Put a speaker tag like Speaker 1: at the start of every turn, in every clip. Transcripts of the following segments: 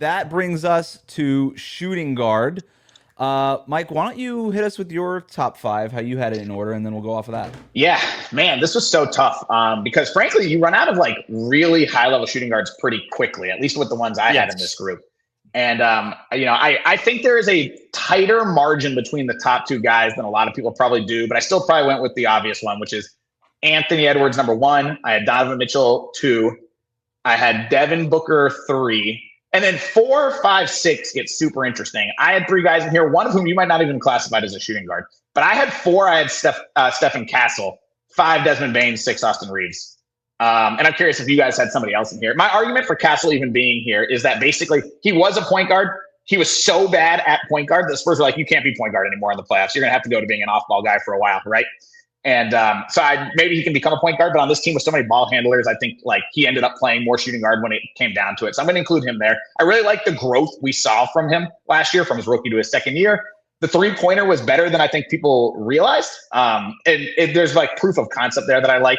Speaker 1: that brings us to shooting guard. Mike, why don't you hit us with your top 5, how you had it in order, and then we'll go off of that.
Speaker 2: Yeah, man, this was so tough because frankly, you run out of like really high level shooting guards pretty quickly, at least with the ones I had in this group. And, I think there is a tighter margin between the top 2 guys than a lot of people probably do, but I still probably went with the obvious one, which is Anthony Edwards, number 1. I had Donovan Mitchell, 2. I had Devin Booker, 3. And then 4, 5, 6 gets super interesting. I had 3 guys in here, one of whom you might not even classify as a shooting guard. But I had 4. I had Stephen Castle, 5 Desmond Bane, 6 Austin Reeves. And I'm curious if you guys had somebody else in here. My argument for Castle even being here is that basically he was a point guard. He was so bad at point guard that the Spurs were like, you can't be point guard anymore in the playoffs. You're going to have to go to being an off-ball guy for a while, right? And so maybe he can become a point guard, but on this team with so many ball handlers, I think like he ended up playing more shooting guard when it came down to it. So I'm going to include him there. I really like the growth we saw from him last year, from his rookie to his second year. The 3-pointer was better than I think people realized. And there's like proof of concept there that I like.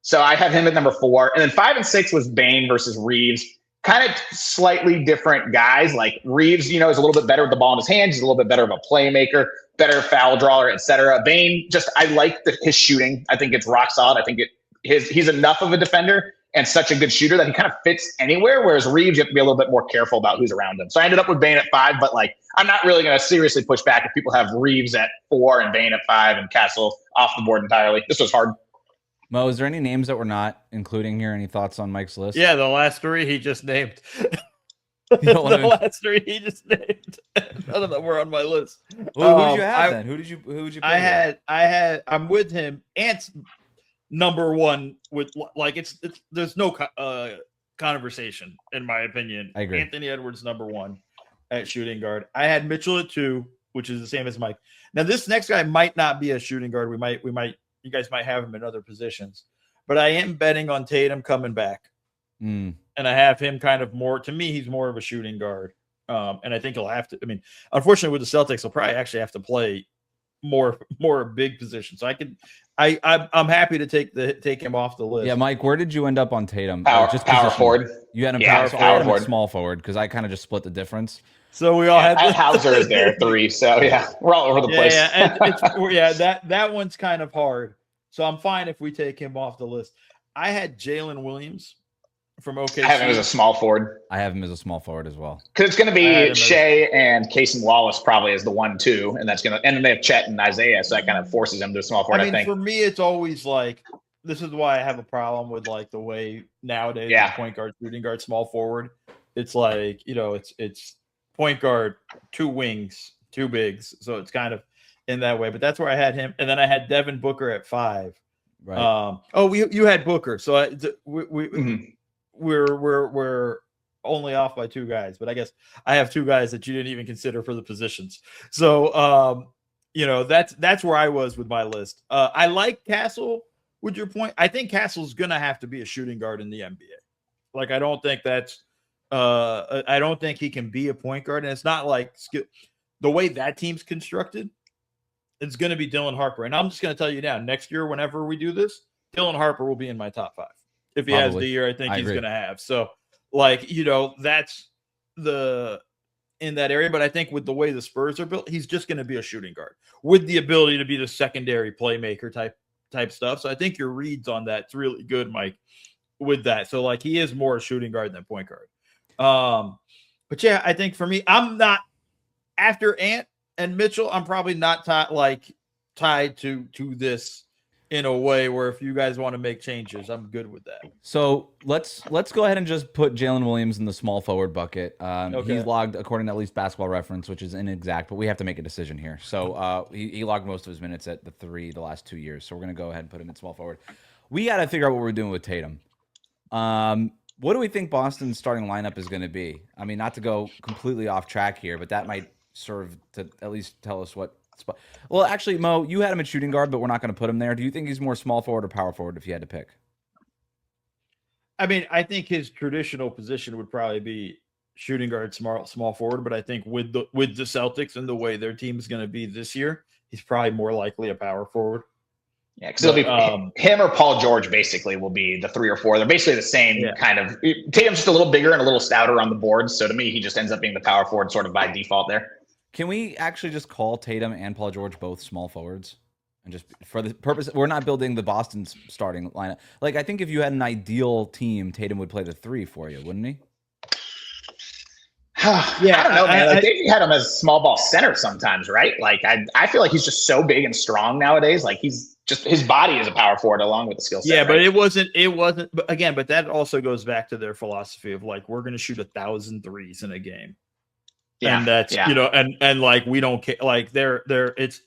Speaker 2: So I have him at number 4. And then 5 and 6 was Bane versus Reeves. Kind of slightly different guys. Like Reeves, is a little bit better with the ball in his hands. He's a little bit better of a playmaker, better foul drawer, etc. Bane, I like his shooting. I think it's rock solid. I think he's enough of a defender and such a good shooter that he kind of fits anywhere. Whereas Reeves, you have to be a little bit more careful about who's around him. So I ended up with Bane at 5, but like I'm not really going to seriously push back if people have Reeves at 4 and Bane at 5 and Castle off the board entirely. This was hard.
Speaker 1: Mo, is there any names that we're not including here? Any thoughts on Mike's list?
Speaker 3: Yeah, the last 3 he just named. Last 3 he just named. None of them were on my list.
Speaker 1: Well, who did you have then? Who did you pick?
Speaker 3: I'm with him. Ant's number 1 with like there's no conversation in my opinion.
Speaker 1: I agree.
Speaker 3: Anthony Edwards number 1 at shooting guard. I had Mitchell at 2, which is the same as Mike. Now this next guy might not be a shooting guard. We might you guys might have him in other positions, but I am betting on Tatum coming back. And I have him kind of more, to me, he's more of a shooting guard. And I think he'll have to, unfortunately with the Celtics, he'll probably actually have to play more big positions. So I'm happy to take him off the list.
Speaker 1: Yeah. Mike, where did you end up on Tatum?
Speaker 2: Power forward.
Speaker 1: You had him
Speaker 2: power forward.
Speaker 1: Small forward, because I kind of just split the difference.
Speaker 3: So we all had
Speaker 2: Hauser is there 3. So yeah, we're all over the place.
Speaker 3: That one's kind of hard. So I'm fine if we take him off the list. I had Jalen Williams from OKC.
Speaker 2: I have him as a small forward.
Speaker 1: I have him as a small forward as well.
Speaker 2: Because it's going to be Shea and Casey Wallace probably as the 1-2, and then they have Chet and Isaiah, so that kind of forces him to a small forward. I think
Speaker 3: for me, it's always like this is why I have a problem with like the way nowadays point guard, shooting guard, small forward. It's like it's point guard, 2 wings, 2 bigs, so it's kind of in that way. But that's where I had him, and then I had Devin Booker at 5.
Speaker 1: Right.
Speaker 3: You had Booker, so we're only off by 2 guys, but I guess I have 2 guys that you didn't even consider for the positions. So that's where I was with my list. I like Castle with your point. I think Castle's gonna have to be a shooting guard in the NBA. Like I don't think he can be a point guard, and it's not like the way that team's constructed. It's going to be Dylan Harper. And I'm just going to tell you now, next year, whenever we do this, Dylan Harper will be in my top 5. If he has the year I think he's going to have. So, that's in that area. But I think with the way the Spurs are built, he's just going to be a shooting guard with the ability to be the secondary playmaker type stuff. So I think your reads on that's really good, Mike, with that. So, he is more a shooting guard than point guard. But, yeah, I think for me, I'm not – after Ant and Mitchell, I'm probably not tied to this in a way where if you guys want to make changes, I'm good with that.
Speaker 1: So let's go ahead and just put Jalen Williams in the small forward bucket.
Speaker 3: Okay.
Speaker 1: He's logged, according to at least Basketball Reference, which is inexact, but we have to make a decision here. So he logged most of his minutes at the last 2 years. So we're going to go ahead and put him in small forward. We got to figure out what we're doing with Tatum. What do we think Boston's starting lineup is going to be? Not to go completely off track here, but that might serve to at least tell us what spot. Well, actually, Mo, you had him at shooting guard, but we're not going to put him there. Do you think he's more small forward or power forward if you had to pick?
Speaker 3: I think his traditional position would probably be shooting guard, small forward. But I think with the Celtics and the way their team is going to be this year, he's probably more likely a power forward.
Speaker 2: Yeah, because it'll be him or Paul George basically will be the 3 or 4. They're basically the same kind of. Tatum's just a little bigger and a little stouter on the board. So to me, he just ends up being the power forward sort of by default there.
Speaker 1: Can we actually just call Tatum and Paul George both small forwards? And just for the purpose, we're not building the Boston starting lineup. Like, I think if you had an ideal team, Tatum would play the 3 for you, wouldn't he?
Speaker 2: Yeah, I don't know, man. Like, they had him as small ball center sometimes, right? Like, I feel like he's just so big and strong nowadays. Like, he's just, his body is a power forward along with the skill set.
Speaker 3: Yeah,
Speaker 2: right?
Speaker 3: but it wasn't. But again, but that also goes back to their philosophy of like, we're going to shoot 1,000 threes in a game. Yeah, and that's and like we don't care. Like it's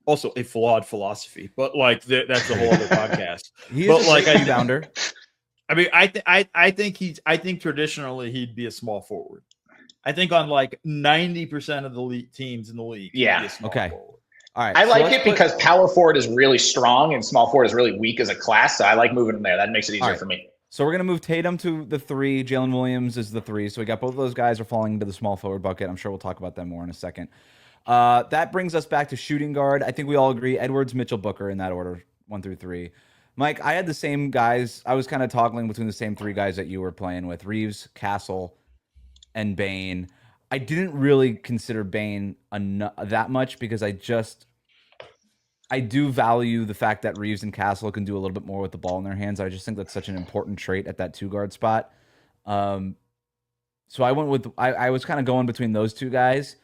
Speaker 3: also a flawed philosophy, but like that's a whole other podcast.
Speaker 1: But like rebounder.
Speaker 3: I mean, I think traditionally he'd be a small forward. I think on like 90% of the teams in the league.
Speaker 2: Yeah.
Speaker 1: Okay.
Speaker 3: Forward.
Speaker 1: All right.
Speaker 2: I like it because power forward is really strong and small forward is really weak as a class. So I like moving them there. That makes it easier for me.
Speaker 1: So we're going to move Tatum to the 3. Jalen Williams is the 3. So we got both of those guys are falling into the small forward bucket. I'm sure we'll talk about them more in a second. That brings us back to shooting guard. I think we all agree Edwards, Mitchell, Booker in that order, 1 through 3. Mike, I had the same guys. I was kind of toggling between the same 3 guys that you were playing with, Reeves, Castle, and Bane. I didn't really consider Bane that much because I do value the fact that Reeves and Castle can do a little bit more with the ball in their hands. I just think that's such an important trait at that 2-guard spot. So I went with I was kind of going between those 2 guys.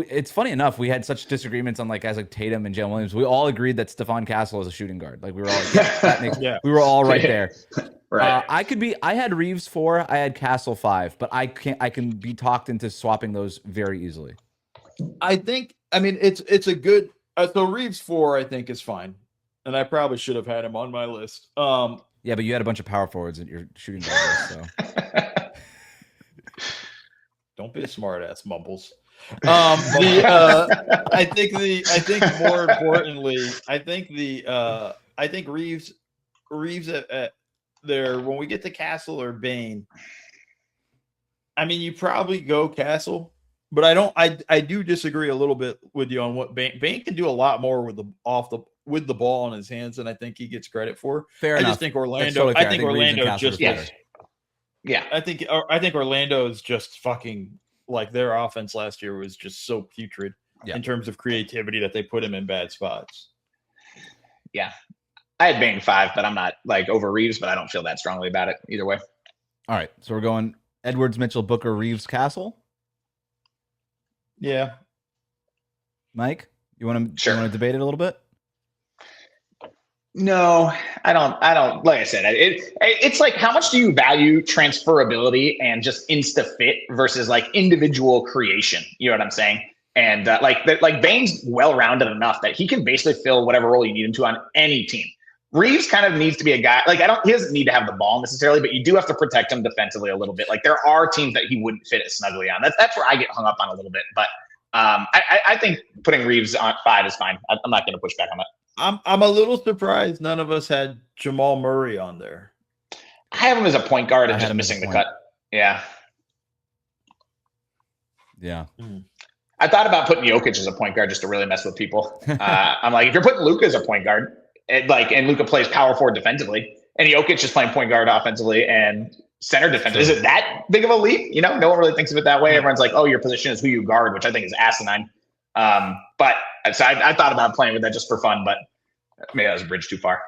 Speaker 1: It's funny enough, we had such disagreements on like guys like Tatum and Jalen Williams. We all agreed that Stephon Castle is a shooting guard. Like we were all we were all right there.
Speaker 2: Right.
Speaker 1: I had Reeves 4, I had Castle 5, but I can be talked into swapping those very easily.
Speaker 3: I mean it's a good. So Reeves 4, I think, is fine, and I probably should have had him on my list.
Speaker 1: Yeah, but you had a bunch of power forwards at your shooting guard list, so
Speaker 3: don't be a smart ass, Mumbles. I think more importantly, I think Reeves at there when we get to Castle or Bane. I mean, you probably go Castle. But I do disagree a little bit with you on what Bane can do a lot more with the ball in his hands than I think he gets credit for.
Speaker 1: Fair enough.
Speaker 3: I just think Orlando. I think Orlando just
Speaker 2: yeah.
Speaker 3: I think Orlando is just fucking like their offense last year was just so putrid in terms of creativity that they put him in bad spots.
Speaker 2: Yeah, I had Bane 5, but I'm not like over Reeves, but I don't feel that strongly about it either way.
Speaker 1: All right, so we're going Edwards, Mitchell, Booker, Reeves, Castle.
Speaker 3: Yeah.
Speaker 1: Mike, you want to debate it a little bit?
Speaker 2: No, I don't. Like I said, it's like how much do you value transferability and just insta fit versus like individual creation? You know what I'm saying? And like Bane's well-rounded enough that he can basically fill whatever role you need him to on any team. Reeves kind of needs to be a guy like he doesn't need to have the ball necessarily, but you do have to protect him defensively a little bit. Like there are teams that he wouldn't fit as snugly on. That's where I get hung up on a little bit. But I think putting Reeves on 5 is fine. I'm not going to push back on that.
Speaker 3: I'm a little surprised none of us had Jamal Murray on there.
Speaker 2: I have him as a point guard and just missing the cut. Yeah.
Speaker 1: Yeah.
Speaker 2: I thought about putting Jokic as a point guard just to really mess with people. I'm like, if you're putting Luka as a point guard, and Luka plays power forward defensively, and Jokic is playing point guard offensively and center defensively. Is it that big of a leap? You know, no one really thinks of it that way. Everyone's like, oh, your position is who you guard, which I think is asinine. But so I thought about playing with that just for fun, but maybe that was a bridge too far.